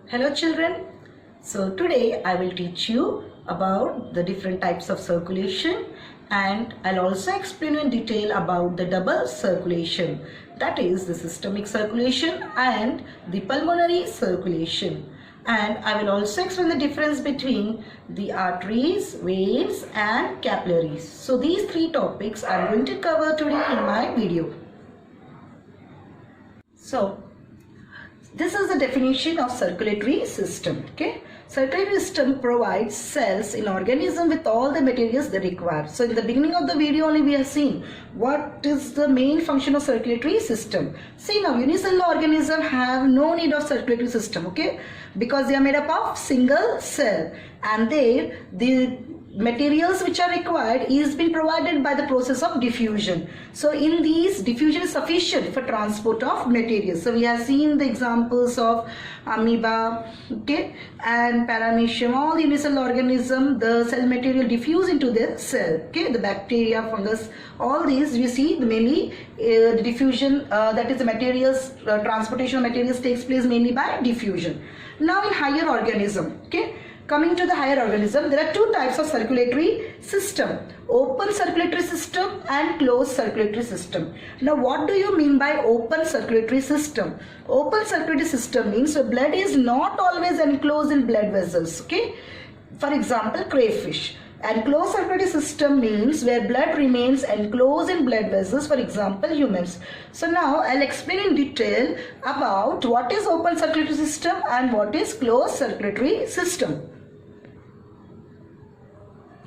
Hello children. So today I will teach you about the different types of circulation, and I'll also explain in detail about the double circulation, that is the systemic circulation and the pulmonary circulation. And I will also explain the difference between the arteries, veins and capillaries. So these three topics I'm going to cover today in my video. So this is the definition of circulatory system. Okay, circulatory system provides cells in organism with all the materials they require. So in the beginning of the video only we have seen what is the main function of circulatory system. See, now unicellular organism have no need of circulatory system, okay, because they are made up of single cell, and the materials which are required is being provided by the process of diffusion. So in these, diffusion is sufficient for transport of materials. So we have seen the examples of amoeba, okay, and paramecium. All the unicellular organism, the cell material diffuse into the cell, okay, the bacteria, fungus, all these we see mainly the diffusion, that is the materials, transportation of materials takes place mainly by diffusion. Now in higher organism, okay, coming to the higher organism, there are two types of circulatory system: open circulatory system and closed circulatory system. Now what do you mean by open circulatory system? Open circulatory system means the blood is not always enclosed in blood vessels, okay? For example, crayfish. And closed circulatory system means where blood remains enclosed in blood vessels, for example humans. So now I'll explain in detail about what is open circulatory system and what is closed circulatory system.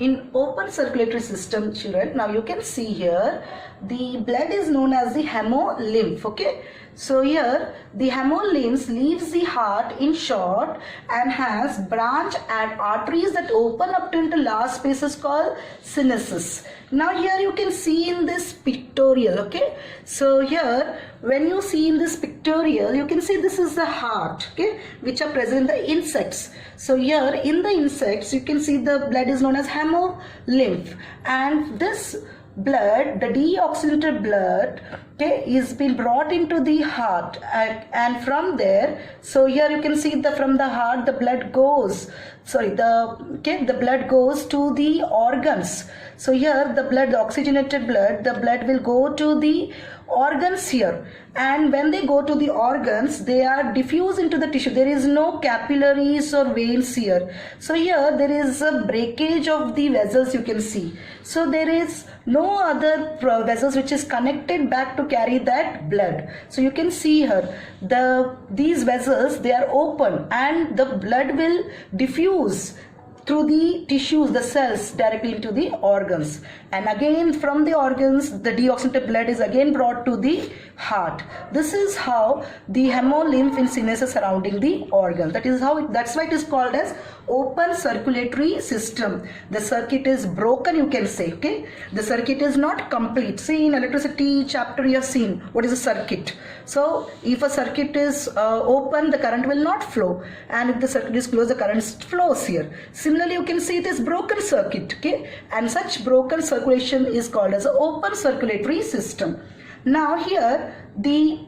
In open circulatory system, children, now you can see here the blood is known as the hemolymph, okay. So here the hemolymph leaves the heart in short and has branch and arteries that open up into large spaces called sinuses. Now here you can see in this pictorial, okay. So here when you see in this pictorial, you can see this is the heart, okay, which are present in the insects. So here in the insects you can see the blood is known as hemolymph, and this blood, the deoxygenated blood, okay, is been brought into the heart, and from there, so here you can see from the heart the blood goes, the blood goes to the organs. So here the blood, the oxygenated blood, the blood will go to the organs here, and when they go to the organs, they are diffused into the tissue. There is no capillaries or veins here. So here there is a breakage of the vessels, you can see. So there is no other vessels which is connected back to carry that blood. So you can see here these vessels, they are open and the blood will diffuse through the tissues, the cells, directly into the organs, and again from the organs the deoxygenated blood is again brought to the heart. This is how the hemolymph in sinuses surrounding the organ. That's why it is called as open circulatory system. The circuit is broken, you can say, okay. The circuit is not complete. See, in electricity chapter you have seen what is a circuit. So if a circuit is open, the current will not flow, and if the circuit is closed, the current flows here. Similarly, you can see it is broken circuit, okay, and such broken circulation is called as an open circulatory system. Now here the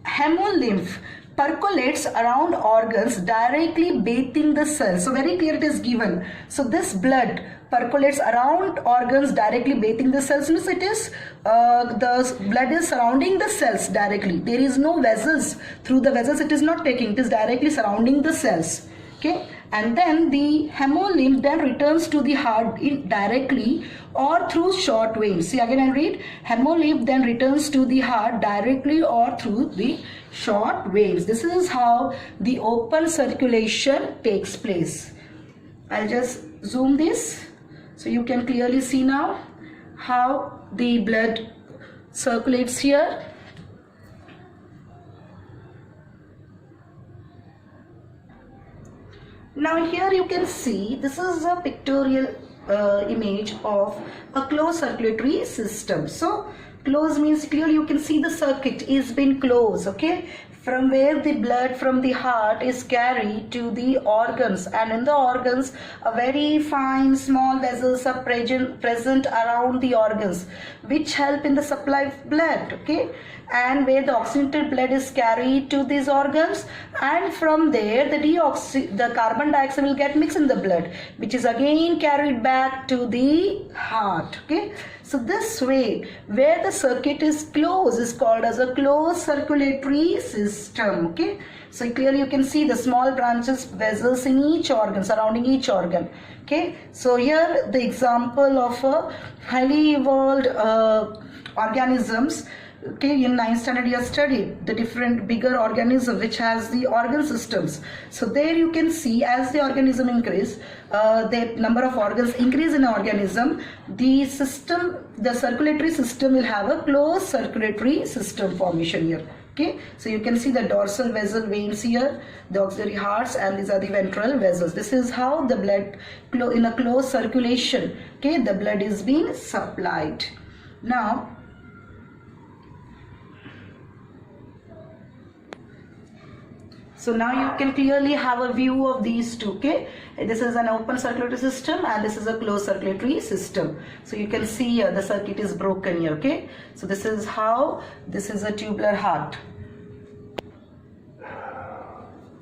hemolymph percolates around organs directly bathing the cells. So very clear it is given. So this blood percolates around organs directly bathing the cells. Means it is the blood is surrounding the cells directly. There is no vessels. Through the vessels it is not taking. It is directly surrounding the cells. Okay, and then the hemolymph then returns to the heart directly or through short veins. See, again I read, hemolymph then returns to the heart directly or through the short veins. This is how the open circulation takes place. I'll just zoom this so you can clearly see now how the blood circulates here. Now here you can see this is a pictorial image of a closed circulatory system. So closed means clearly you can see the circuit is been closed, okay, from where the blood from the heart is carried to the organs, and in the organs a very fine small vessels are present around the organs which help in the supply of blood, okay, and where the oxygenated blood is carried to these organs, and from there the carbon dioxide will get mixed in the blood, which is again carried back to the heart. Okay, so this way, where the circuit is closed, is called as a closed circulatory system. Okay, so clearly you can see the small branches, vessels in each organ, surrounding each organ. Okay, so here the example of a highly evolved organisms. Okay, in 9th standard you have studied the different bigger organism which has the organ systems. So there you can see, as the organism increase, the number of organs increase in an organism, the circulatory system will have a closed circulatory system formation here. Okay, so you can see the dorsal vessel veins here, the auxiliary hearts, and these are the ventral vessels. This is how the blood in a closed circulation, okay, the blood is being supplied. Now you can clearly have a view of these two. Okay, this is an open circulatory system and this is a closed circulatory system. So you can see here the circuit is broken here. Okay, so this is a tubular heart.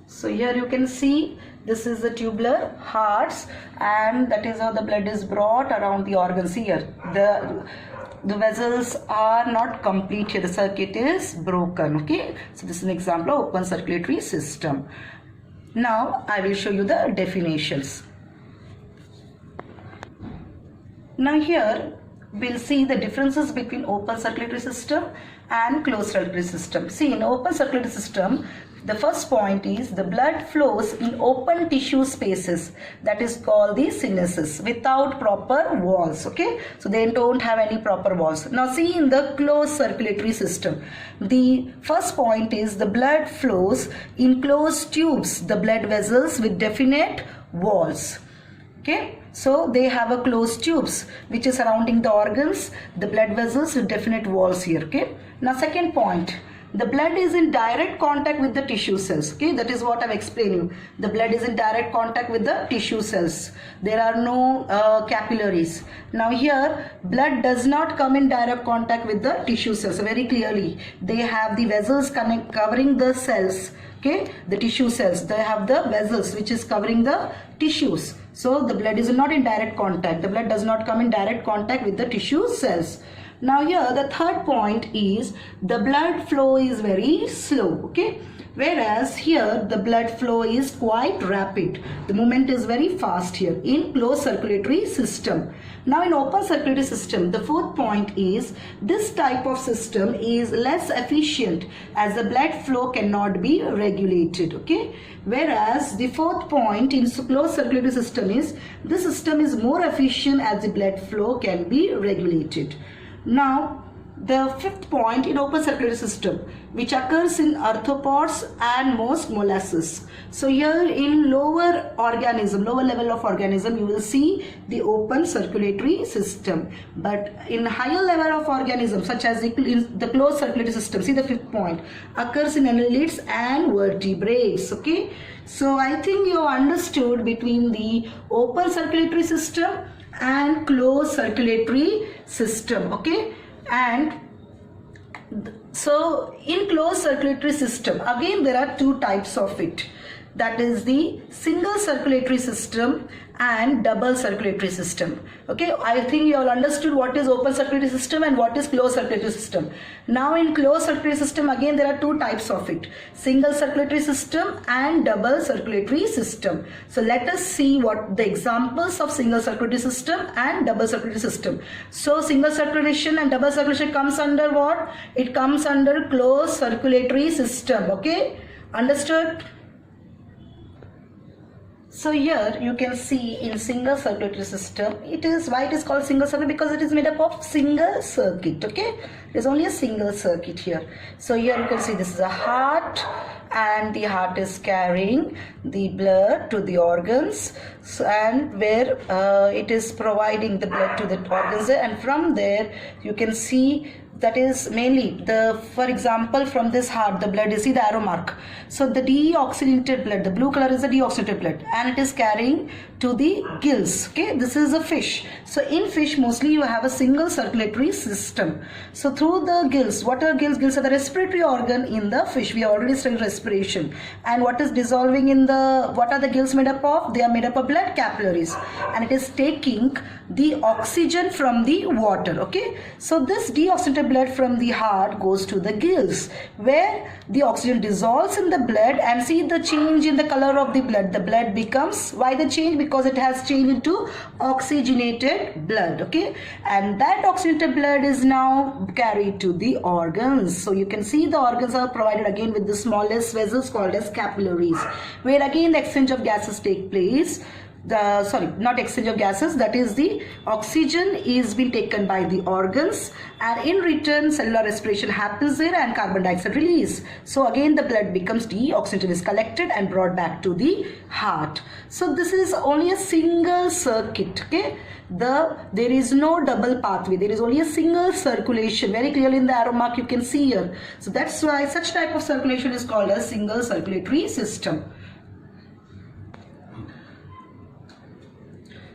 So here you can see this is the tubular hearts, and that is how the blood is brought around the organs here. The vessels are not complete here, the circuit is broken. Okay, so this is an example of open circulatory system. Now I will show you the definitions. Now here we'll see the differences between open circulatory system and closed circulatory system. See, in open circulatory system, the first point is the blood flows in open tissue spaces, that is called the sinuses, without proper walls. Okay, so they don't have any proper walls. Now see, in the closed circulatory system, the first point is the blood flows in closed tubes, the blood vessels with definite walls. Okay, so they have a closed tubes which is surrounding the organs, the blood vessels with definite walls here. Okay, now second point, the blood is in direct contact with the tissue cells. Okay, that is what I've explained you. The blood is in direct contact with the tissue cells. There are no capillaries. Now here, blood does not come in direct contact with the tissue cells. Very clearly, they have the vessels covering the cells. Okay, the tissue cells, they have the vessels which is covering the tissues. So the blood is not in direct contact. The blood does not come in direct contact with the tissue cells. Now here the third point is the blood flow is very slow. Okay, whereas here the blood flow is quite rapid. The movement is very fast here in closed circulatory system. Now in open circulatory system, the fourth point is this type of system is less efficient as the blood flow cannot be regulated. Okay, whereas the fourth point in closed circulatory system is this system is more efficient as the blood flow can be regulated. Now the fifth point in open circulatory system, which occurs in arthropods and most molluscs. So here in lower level of organism, you will see the open circulatory system. But in higher level of organisms, such as the closed circulatory system, see the fifth point, occurs in annelids and vertebrates. Okay, so I think you understood between the open circulatory system and closed circulatory system. Okay, and so in closed circulatory system, again there are two types of it, that is the single circulatory system and double circulatory system. Okay, I think you all understood what is open circulatory system and what is closed circulatory system. Now in closed circulatory system, again there are two types of it, single circulatory system and double circulatory system. So let us see what the examples of single circulatory system and double circulatory system. So single circulation and double circulation comes under what? It comes under closed circulatory system. Okay, understood? So here you can see in single circulatory system, why it is called single circuit, because it is made up of single circuit. Okay, there is only a single circuit here. So here you can see this is a heart, and the heart is carrying the blood to the organs, and where it is providing the blood to the organs, and from there you can see that is mainly for example, from this heart, the blood, you see the arrow mark. So the deoxygenated blood, the blue color is the deoxygenated blood, and it is carrying to the gills. Okay, this is a fish. So in fish, mostly you have a single circulatory system. So through the gills, what are gills? Gills are the respiratory organ in the fish. We have already studied respiration. And what is dissolving in what are the gills made up of? They are made up of blood capillaries, and it is taking the oxygen from the water. Okay, so this deoxygenated blood from the heart goes to the gills, where the oxygen dissolves in the blood, and see the change in the color of the blood. The blood becomes, why the change? Because it has changed into oxygenated blood. Okay, and that oxygenated blood is now carried to the organs. So you can see the organs are provided again with the smallest vessels called as capillaries, where again the exchange of gases take place. Not exchange of gases, that is the oxygen is being taken by the organs, and in return cellular respiration happens there and carbon dioxide release. So again the blood becomes oxygen is collected and brought back to the heart. So this is only a single circuit. Okay, there is no double pathway, there is only a single circulation. Very clearly in the arrow mark you can see here. So that's why such type of circulation is called a single circulatory system.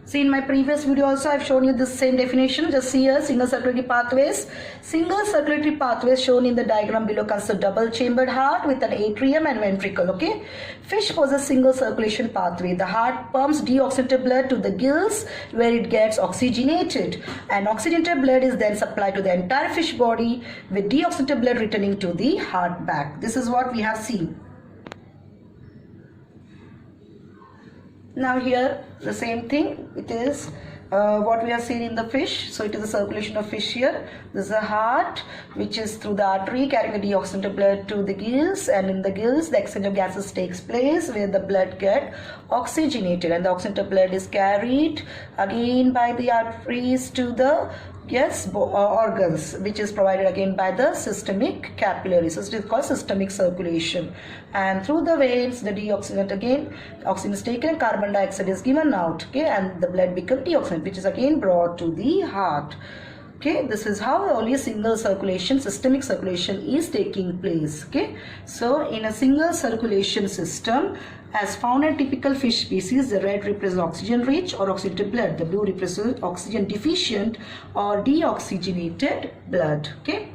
See, in my previous video also I have shown you this same definition. Just see here, single circulatory pathways. Single circulatory pathways shown in the diagram below consists of double chambered heart with an atrium and ventricle. Okay, fish possess single circulation pathway. The heart pumps deoxygenated blood to the gills, where it gets oxygenated, and oxygenated blood is then supplied to the entire fish body, with deoxygenated blood returning to the heart back. This is what we have seen. Now here the same thing, it is what we have seen in the fish. So it is the circulation of fish here. This is the heart, which is through the artery carrying the deoxygenated blood to the gills, and in the gills the exchange of gases takes place, where the blood get oxygenated, and the oxygenated blood is carried again by the arteries to the organs, which is provided again by the systemic capillaries. So it is called systemic circulation, and through the veins the deoxygenate, again oxygen is taken, carbon dioxide is given out. Okay, and the blood becomes deoxygenated, which is again brought to the heart. Okay, this is how only a single circulation, systemic circulation is taking place. Okay, so in a single circulation system, as found in typical fish species, the red represents oxygen rich or oxygenated blood, the blue represents oxygen deficient or deoxygenated blood. Okay,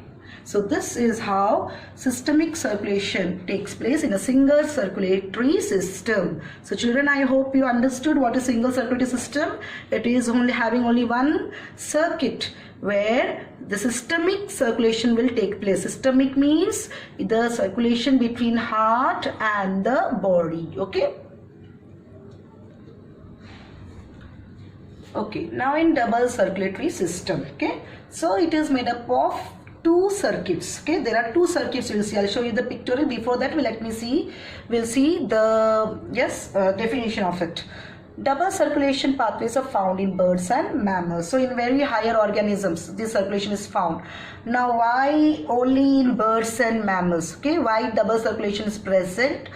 so this is how systemic circulation takes place in a single circulatory system. So children, I hope you understood what is single circulatory system. It is only having only one circuit where the systemic circulation will take place. Systemic means the circulation between heart and the body. Okay. Okay, now in double circulatory system. Okay, so it is made up of two circuits. Okay, there are two circuits. You'll see. I'll show you the pictorial. Before that, we'll see the definition of it. Double circulation pathways are found in birds and mammals. So in very higher organisms, this circulation is found. Now, why only in birds and mammals? Okay, why double circulation is present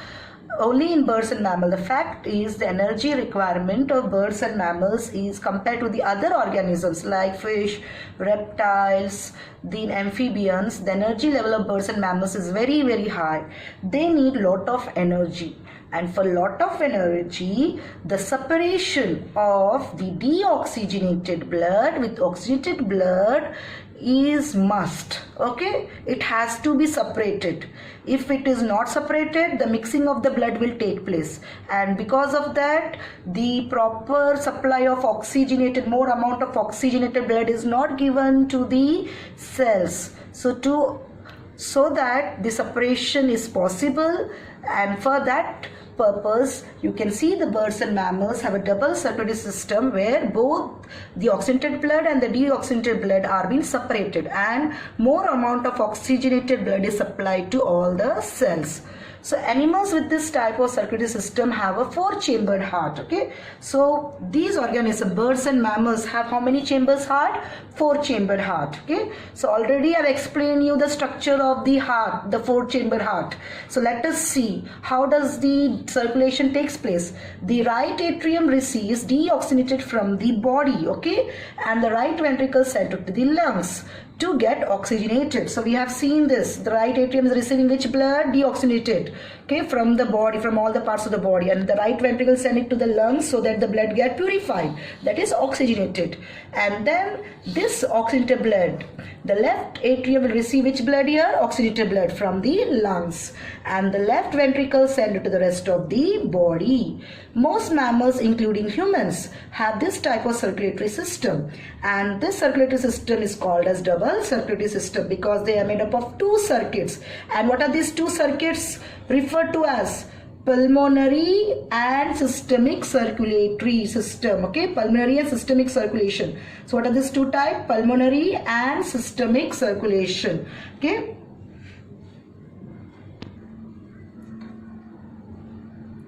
only in birds and mammals? The fact is, the energy requirement of birds and mammals is compared to the other organisms like fish, reptiles, the amphibians. The energy level of birds and mammals is very, very high. They need lot of energy. And for lot of energy, the separation of the deoxygenated blood with oxygenated blood is must. Okay, it has to be separated. If it is not separated, the mixing of the blood will take place, and because of that, the proper supply of more amount of oxygenated blood is not given to the cells. So that the separation is possible, and for that purpose, you can see the birds and mammals have a double circulatory system where both the oxygenated blood and the deoxygenated blood are being separated, and more amount of oxygenated blood is supplied to all the cells. So animals with this type of circulatory system have a 4-chambered heart. Okay, so these organisms, birds and mammals, have how many chambers heart? 4-chambered heart. Okay, so already I have explained you the structure of the heart, the 4-chambered heart. So let us see how does the circulation takes place. The right atrium receives deoxygenated from the body, okay, and the right ventricle sent to the lungs. to get oxygenated. So we have seen this. The right atrium is receiving which blood? Deoxygenated. Okay, from the body, from all the parts of the body, and the right ventricle send it to the lungs so that the blood get purified. That is oxygenated. And then this oxygenated blood, the left atrium will receive which blood here? Oxygenated blood from the lungs. And the left ventricle send it to the rest of the body. Most mammals, including humans, have this type of circulatory system. And this circulatory system is called as double circulatory system because they are made up of two circuits. And what are these two circuits referred to as? Pulmonary and systemic circulatory system. Okay, pulmonary and systemic circulation. So what are these two types? Pulmonary and systemic circulation. Okay.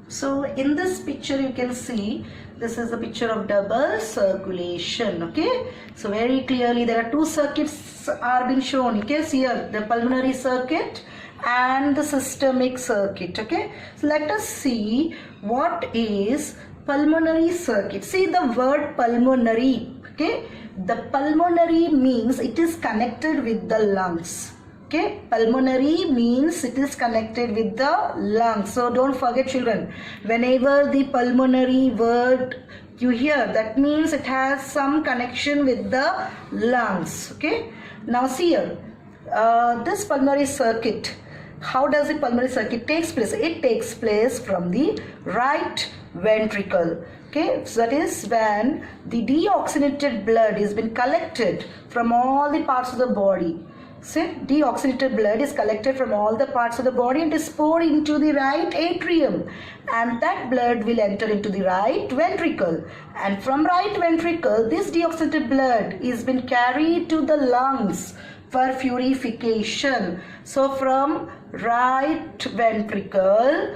So in this picture you can see this is a picture of double circulation. Okay, so very clearly there are two circuits are being shown. You can see here the pulmonary circuit and the systemic circuit. Okay, so let us see what is pulmonary circuit. See the word pulmonary. Okay, the pulmonary means it is connected with the lungs. Okay, pulmonary means it is connected with the lungs. So don't forget, children, whenever the pulmonary word you hear, that means it has some connection with the lungs. Okay, now see here, this pulmonary circuit, how does the pulmonary circuit takes place? It takes place from the right ventricle. Okay, so that is when the deoxygenated blood has been collected from all the parts of the body. See, deoxygenated blood is collected from all the parts of the body and is poured into the right atrium, and that blood will enter into the right ventricle, and from right ventricle this deoxygenated blood is been carried to the lungs for purification. So from right ventricle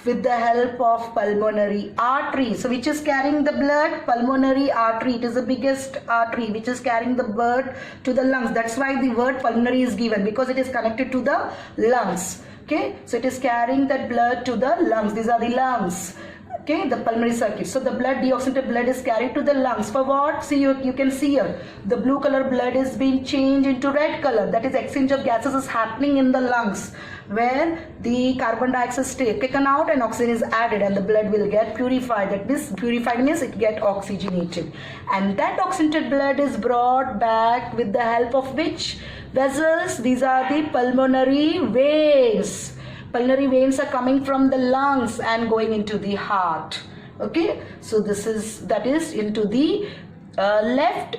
with the help of pulmonary artery. So which is carrying the blood? Pulmonary artery. It is the biggest artery which is carrying the blood to the lungs. That's why the word pulmonary is given, because it is connected to the lungs. Okay, so it is carrying that blood to the lungs. These are the lungs. Okay, the pulmonary circuit. So the blood, deoxygenated blood is carried to the lungs. For what? See, you can see here, the blue color blood is being changed into red color. That is exchange of gases is happening in the lungs, where the carbon dioxide is taken out and oxygen is added, and the blood will get purified. That this purified means it get oxygenated, and that oxygenated blood is brought back with the help of which vessels? These are the pulmonary veins. Pulmonary veins are coming from the lungs and going into the heart. Okay, so that is into the left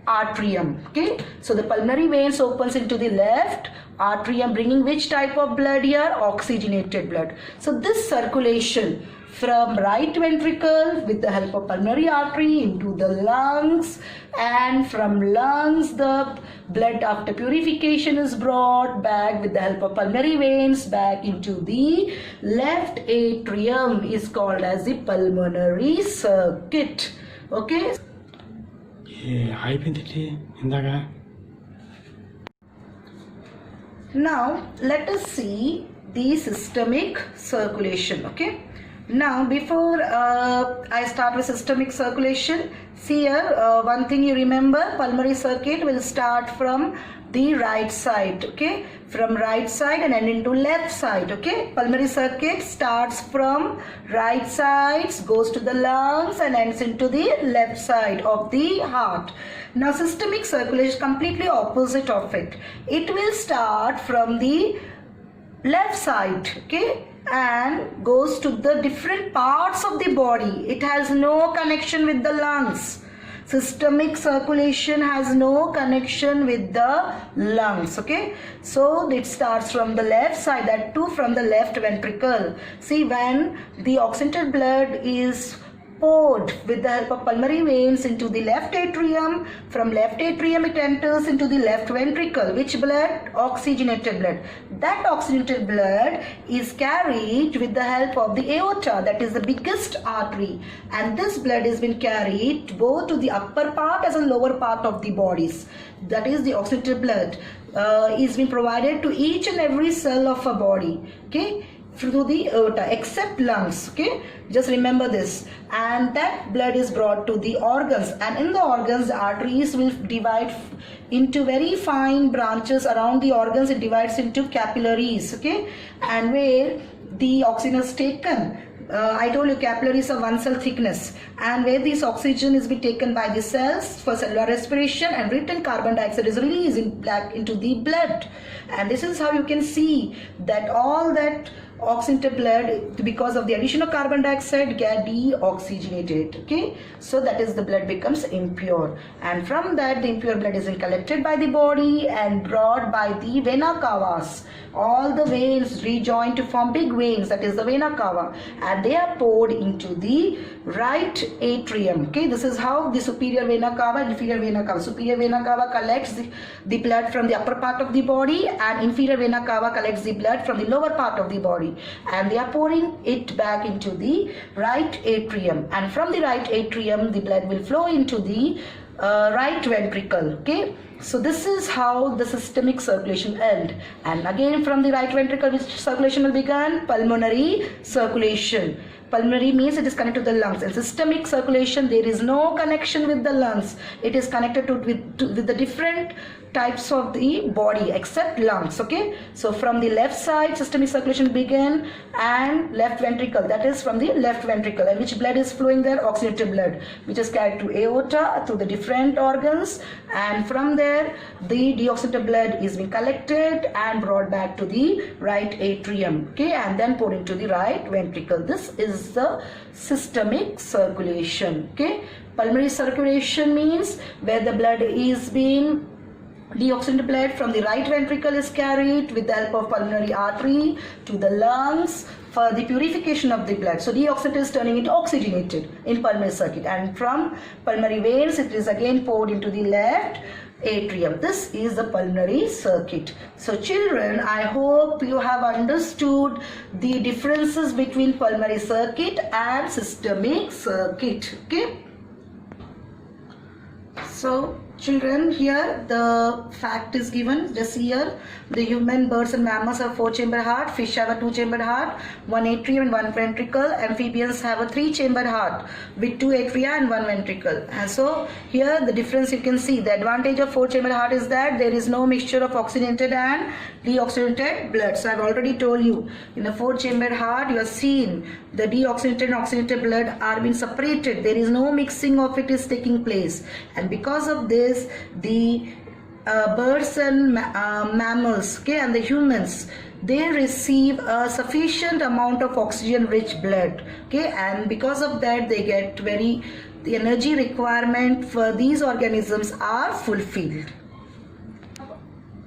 atrium. Okay, so the pulmonary veins opens into the left atrium, bringing which type of blood here? Oxygenated blood. So this circulation from right ventricle with the help of pulmonary artery into the lungs, and from lungs the blood after purification is brought back with the help of pulmonary veins back into the left atrium is called as the pulmonary circuit. Okay. Now let us see the systemic circulation. Okay. Now before I start with systemic circulation, see here one thing you remember, pulmonary circuit will start from the right side. Okay, from right side and end into left side. Okay, pulmonary circuit starts from right side, goes to the lungs and ends into the left side of the heart. Now systemic circulation is completely opposite of it. It will start from the left side, okay, and goes to the different parts of the body. It has no connection with the lungs. Systemic circulation has no connection with the lungs. Okay, so it starts from the left side, that too from the left ventricle. See, when the oxygenated blood is poured with the help of pulmonary veins into the left atrium, from left atrium it enters into the left ventricle. Which blood? Oxygenated blood. That oxygenated blood is carried with the help of the aorta, that is the biggest artery, and this blood has been carried both to the upper part as well as lower part of the bodies. That is, the oxygenated blood is being provided to each and every cell of a body. Okay, through the aorta except lungs. Okay, just remember this. And that blood is brought to the organs, and in the organs the arteries will divide into very fine branches around the organs. It divides into capillaries. Okay, and where the oxygen is taken, I told you capillaries are 1 cell thickness, and where this oxygen is being taken by the cells for cellular respiration, and written carbon dioxide is released into the blood. And this is how you can see that all that oxygenated blood, because of the addition of carbon dioxide, get deoxygenated. Okay, so that is the blood becomes impure, and from that the impure blood is collected by the body and brought by the vena cavas. All the veins rejoin to form big veins, that is the vena cava, and they are poured into the right atrium. Okay, this is how the superior vena cava and inferior vena cava. Superior vena cava collects the blood from the upper part of the body, and inferior vena cava collects the blood from the lower part of the body, and they are pouring it back into the right atrium, and from the right atrium the blood will flow into the right ventricle. Okay, so this is how the systemic circulation end, and again from the right ventricle which circulation will begin? Pulmonary circulation. Pulmonary means it is connected to the lungs, and systemic circulation, there is no connection with the lungs. It is connected with the different types of the body except lungs. Okay, so from the left side systemic circulation begin, and left ventricle, that is from the left ventricle, and which blood is flowing there? Oxygenated blood, which is carried to aorta through the different organs, and from there the deoxygenated blood is being collected and brought back to the right atrium. Okay, and then poured into the right ventricle. This is the systemic circulation. Okay, pulmonary circulation means where the blood is being deoxygenated blood from the right ventricle is carried with the help of pulmonary artery to the lungs for the purification of the blood. So deoxygenated is turning into oxygenated in pulmonary circuit, and from pulmonary veins it is again poured into the left atrium. This is the pulmonary circuit. So children, I hope you have understood the differences between pulmonary circuit and systemic circuit. Okay, so children, here the fact is given. Just here, the human, birds and mammals have 4-chambered heart, fish have a 2-chambered heart, 1 atrium and 1 ventricle, amphibians have a 3-chambered heart with 2 atria and 1 ventricle. And so here the difference you can see. The advantage of 4-chambered heart is that there is no mixture of oxygenated and deoxygenated blood. So I have already told you, in a 4-chambered heart you have seen the deoxygenated and oxygenated blood are being separated. There is no mixing of it is taking place, and because of this the birds and mammals, okay, and the humans, they receive a sufficient amount of oxygen rich blood. Okay, and because of that they get the energy requirement for these organisms are fulfilled.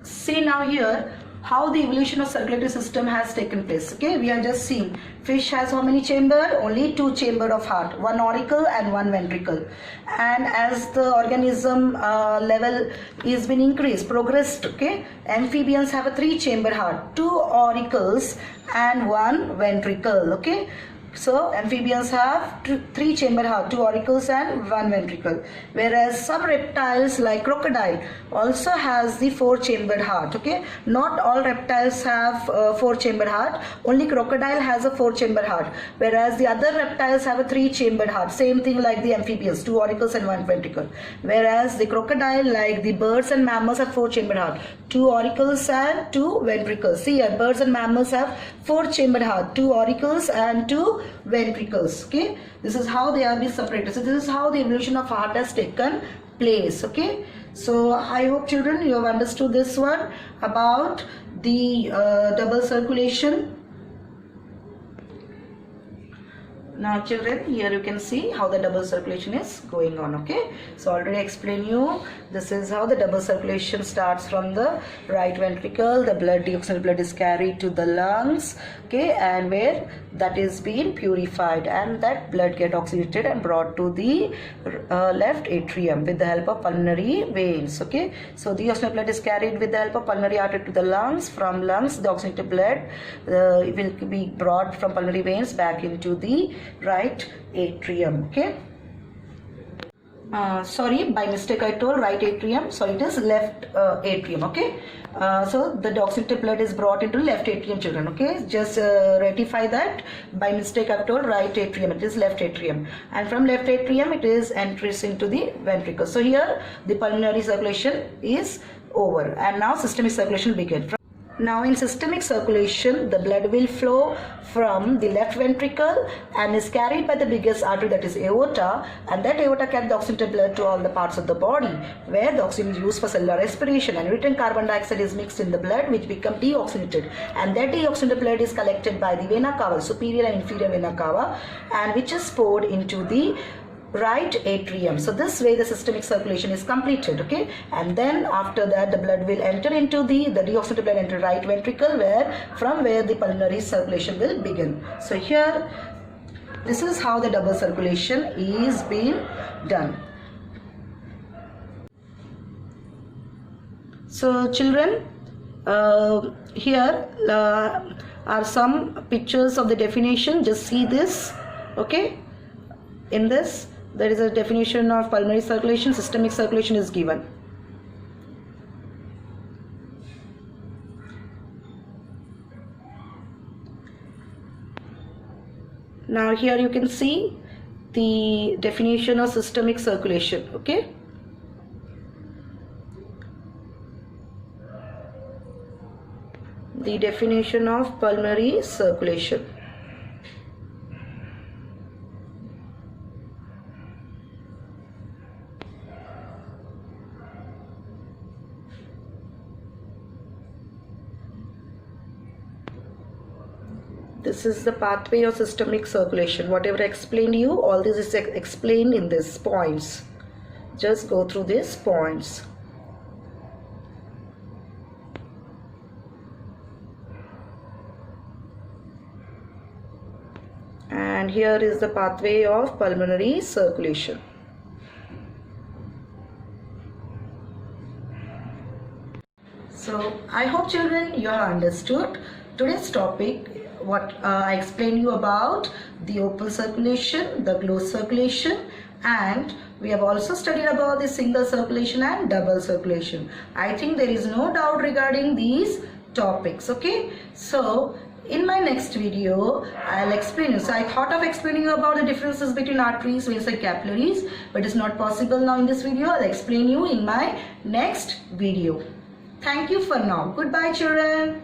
See now here how the evolution of circulatory system has taken place. Okay, we have just seen fish has how many chamber? Only 2 chamber of heart, 1 auricle and 1 ventricle. And as the organism level is been increased, progressed, okay, amphibians have a 3-chamber heart, 2 auricles and 1 ventricle. Okay, so amphibians have 3-chamber heart, 2 auricles and 1 ventricle, whereas some reptiles like crocodile also has the 4-chambered heart. Okay, not all reptiles have 4-chambered heart, only crocodile has a 4-chambered heart, whereas the other reptiles have a 3-chambered heart. Same thing like the amphibians, 2 auricles and 1 ventricle, whereas the crocodile, like the birds and mammals, have 4-chambered heart, 2 auricles and 2 ventricles. See here, birds and mammals have 4-chambered heart, 2 auricles and 2 ventricles. Okay, this is how they are being separated. So this is how the evolution of heart has taken place. Okay, so I hope children you have understood this one about the double circulation. Now children, here you can see how the double circulation is going on. Okay, so already explained you, this is how the double circulation starts from the right ventricle. The blood, deoxygenated blood, is carried to the lungs. Okay, and where that is being purified, and that blood get oxygenated and brought to the left atrium with the help of pulmonary veins. Okay, so the deoxygenated blood is carried with the help of pulmonary artery to the lungs. From lungs, the oxygenated blood will be brought from pulmonary veins back into the right atrium. Okay, sorry, by mistake I told right atrium, so it is left atrium. Okay, so the deoxygenated blood is brought into left atrium, children. Okay, just rectify that. By mistake I've told right atrium, it is left atrium, and from left atrium it is enters into the ventricle. So here the pulmonary circulation is over, and now systemic circulation will begin. Now in systemic circulation, the blood will flow from the left ventricle and is carried by the biggest artery, that is aorta, and that aorta carries the oxygenated blood to all the parts of the body where the oxygen is used for cellular respiration, and written carbon dioxide is mixed in the blood which become deoxygenated, and that deoxygenated blood is collected by the vena cava, superior and inferior vena cava, and which is poured into the right atrium. So this way the systemic circulation is completed. Okay, and then after that the blood will enter into the deoxygenated blood enter right ventricle, from where the pulmonary circulation will begin. So here this is how the double circulation is being done. So children, here are some pictures of the definition. Just see this. Okay, in this there is a definition of pulmonary circulation. Systemic circulation is given. Now here you can see the definition of systemic circulation. Okay, the definition of pulmonary circulation. This is the pathway of systemic circulation. Whatever I explained you, all this is explained in these points. Just go through these points. And here is the pathway of pulmonary circulation. So I hope children you have understood today's topic. What I explained you about the open circulation, the closed circulation, and we have also studied about the single circulation and double circulation. I think there is no doubt regarding these topics. Okay, so in my next video I'll explain you. So I thought of explaining you about the differences between arteries, veins and capillaries, but it's not possible now in this video. I'll explain you in my next video. Thank you for now. Goodbye children.